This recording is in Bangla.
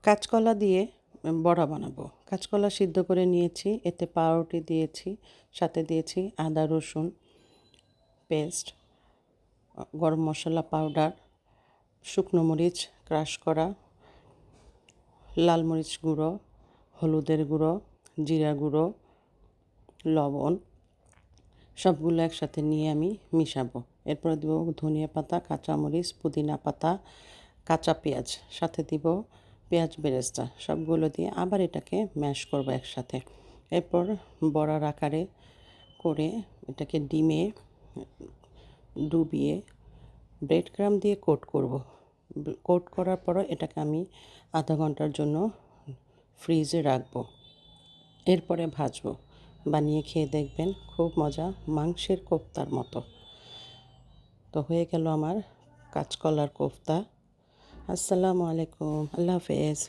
কাঁচকলা দিয়ে বড়া বানাবো। কাঁচকলা সিদ্ধ করে নিয়েছি, এতে পাউরুটি দিয়েছি, সাথে দিয়েছি আদা রসুন পেস্ট, গরম মশলা পাউডার, শুকনো মরিচ ক্রাশ করা, লাল মরিচ গুঁড়ো, হলুদের গুঁড়ো, জিরা গুঁড়ো, লবণ, সবগুলো একসাথে নিয়ে আমি মিশাবো। এরপরে দিব ধনিয়া পাতা, কাঁচামরিচ, পুদিনা পাতা, কাঁচা পেঁয়াজ, সাথে দিব পেঁয়াজ বেরেস্তা। সবগুলো দিয়ে আবার এটাকে ম্যাশ করব একসাথে। এরপর বড়ার আকারে করে এটাকে ডিমে ডুবিয়ে ব্রেড ক্রাম্ব দিয়ে কোট করব। কোট করার পরও এটাকে আমি আধা ঘন্টার জন্য ফ্রিজে রাখবো। এরপরে ভাজবো। বানিয়ে খেয়ে দেখবেন, খুব মজা, মাংসের কোফতার মতো। তো হয়ে গেল আমার কাঁচকলার কোফতা। আসসালামু আলাইকুম, আল্লাহ হাফেজ।